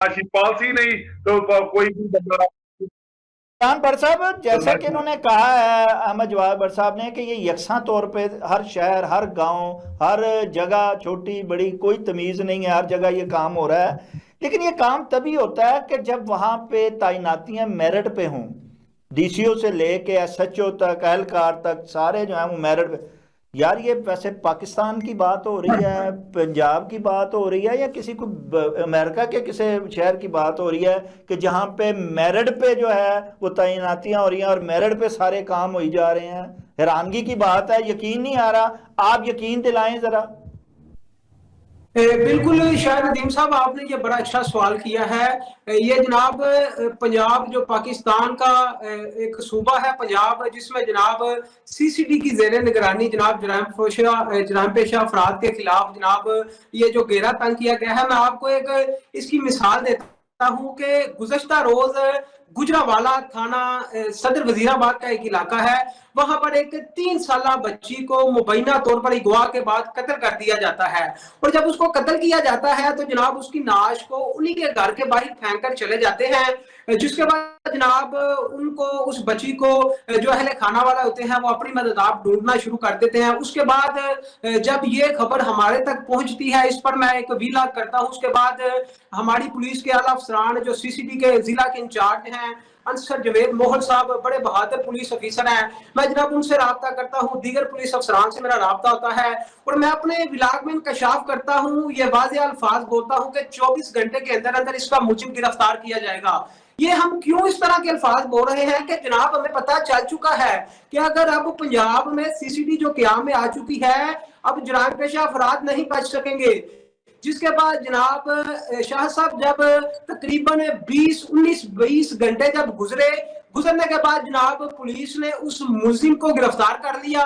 Policy नहीं तो कोई भी बंदा। इमरान भट्ट साहब, जैसा कि इन्होंने कहा है अहमद जवाद भट्ट साहब ने कि ये यकसा तौर पे हर शहर, हर गांव, हर जगह, छोटी बड़ी कोई तमीज़ नहीं है, हर जगह ये काम हो रहा है। लेकिन ये काम तभी होता है कि जब वहाँ पे तैनातियाँ मेरिट पे हों। डीसीओ से लेके एसएचओ तक, एहलकार तक, सारे जो हैं वो मेरिट पे। यार ये वैसे पाकिस्तान की बात हो रही है, पंजाब की बात हो रही है, या किसी को अमेरिका के किसी शहर की बात हो रही है कि जहाँ पे मेरिट पे जो है वो तैनातियां हो रही हैं और मेरिट पे सारे काम हो ही जा रहे हैं। हैरानगी की बात है, यकीन नहीं आ रहा। आप यकीन दिलाएं जरा। बिल्कुल शायद नदीम साहब, आपने ये बड़ा अच्छा सवाल किया है। ये जनाब पंजाब जो पाकिस्तान का एक सूबा है पंजाब, जिसमें जनाब सीसीडी की ज़ेरे निगरानी जनाब जराइम पेशा अफराद के खिलाफ जनाब ये जो घेरा तंग किया गया है। मैं आपको एक इसकी मिसाल देता हूँ कि गुज़श्ता रोज गुजरावाला थाना सदर वजीराबाद का एक इलाका है, वहां पर एक 3 साल बच्ची को मुबैना तौर पर अगवा के बाद कत्ल कर दिया जाता है। और जब उसको कत्ल किया जाता है तो जनाब उसकी नाश को उन्हीं के घर के बाहर फेंक कर चले जाते हैं। जिसके बाद जनाब उनको, उस बच्ची को जो अहले खाना वाला होते हैं वो अपनी मदद आप ढूंढना शुरू कर देते हैं। उसके बाद जब ये खबर हमारे तक पहुंचती है, इस पर मैं एक वीलाग करता हूं। उसके बाद हमारी पुलिस के आला अफसरान जो सीसीडी के जिला के इंचार्ज हैं, अंसर जवेद मोहल साहब बड़े बहादुर पुलिस ऑफिसर हैं, मैं जनाब उनसे राब्ता करता हूँ, दीगर पुलिस अफसरान से मेरा राब्ता होता है और मैं अपने विलाग में इंकशाफ करता हूँ, ये वाज़ेह अल्फाज बोलता हूँ कि 24 घंटे के अंदर अंदर इसका मुलजिम गिरफ्तार किया जाएगा। ये हम क्यों इस तरह के अल्फाज बोल रहे हैं कि जनाब हमें पता चल चुका है कि अगर अब पंजाब में सीसीडी जो क्याम में आ चुकी है, अब जराइम पेशा अफराद नहीं बच सकेंगे। जिसके बाद जनाब शाह साहब जब तकरीबन 19-20 घंटे जब गुजरने के बाद जनाब पुलिस ने उस मुलजिम को गिरफ्तार कर लिया